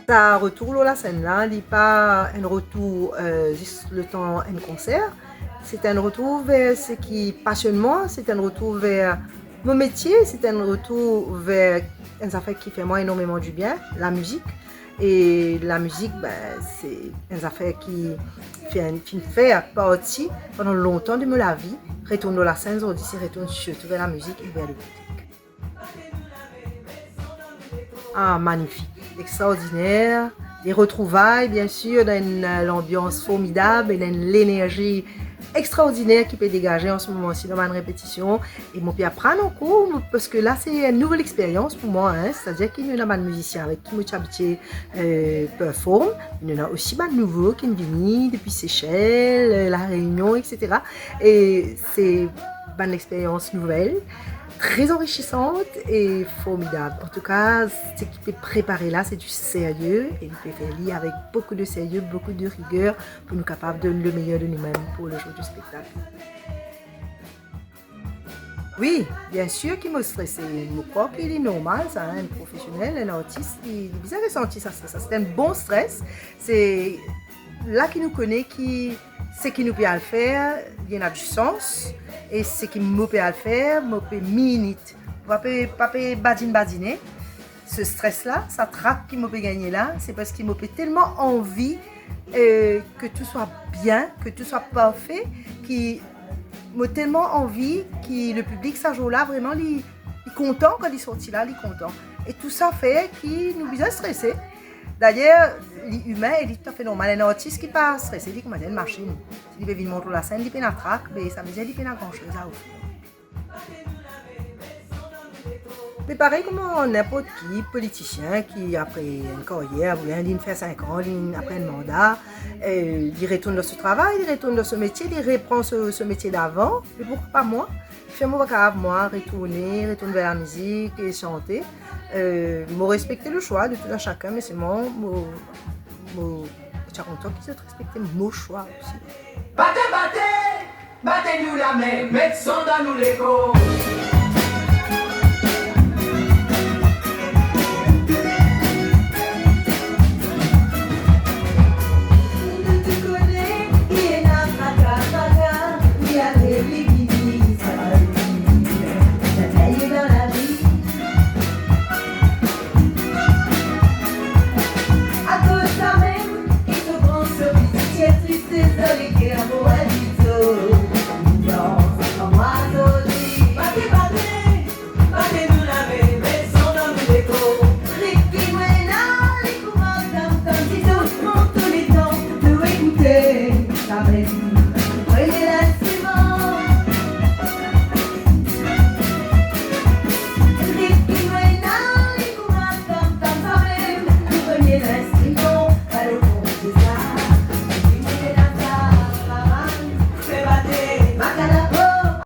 Ça retour la scène là, il n'est pas un retour juste le temps un concert. C'est un retour vers ce qui passionne moi, c'est un retour vers mon métier, c'est un retour vers une affaire qui fait moi énormément du bien, la musique. Et la musique, c'est une affaire qui fait partie pendant longtemps de ma vie. Retourne dans la scène, on dit retourne surtout vers la musique et vers le public. Ah, magnifique, extraordinaire. Des retrouvailles, bien sûr, dans l'ambiance formidable et dans l'énergie extraordinaire qui peut dégager en ce moment-ci dans ma répétition. Et mon père apprendre en cours parce que là, c'est une nouvelle expérience pour moi. Hein? C'est-à-dire qu'il y a un musicien avec qui je suis habitué performe. Il y en a aussi de nouveaux qui viennent depuis Seychelles, La Réunion, etc. Et c'est une expérience nouvelle, très enrichissante et formidable. En tout cas, ce qui est préparé là, c'est du sérieux et il peut faire lire avec beaucoup de sérieux, beaucoup de rigueur pour nous capables de le meilleur de nous-mêmes pour le jour du spectacle. Oui, bien sûr qu'il me stresse. Je crois qu'il est normal, ça, un professionnel, un artiste, il a bien ressenti ça. C'est un bon stress. C'est là qu'il nous connaît, ce qui nous peut le faire, il y en a du sens. Et ce qui me peut le faire, me peut minute. Pas badiner. Ce stress-là, ça traque qui me peut gagner là, c'est parce qu'il me peut tellement envie que tout soit bien, que tout soit parfait, qui m'a tellement envie que le public, ça jour-là, vraiment, il est content quand il est sorti là, il est content. Et tout ça fait qu'il nous besoin stresser. D'ailleurs, l'humain est tout à fait normal. Un artiste qui n'est pas stressé, il est comme une machine. S'il veut venir montrer la scène, il peut la traque, mais ça veut dire qu'il n'a pas grand-chose à offrir. Mais pareil comme n'importe qui, politicien qui après une carrière, il fait 5 ans, après un mandat, il retourne dans ce travail, il retourne dans ce métier, il reprend ce métier d'avant. Mais pourquoi pas moi? Je fais mon vocable, moi, retourner vers la musique et chanter. Je respecter le choix de tout un chacun, mais c'est moi, je suis content qu'ils aient respecté mon choix aussi. Battez, battez, battez-nous la main, mettez son dans nous l'écho.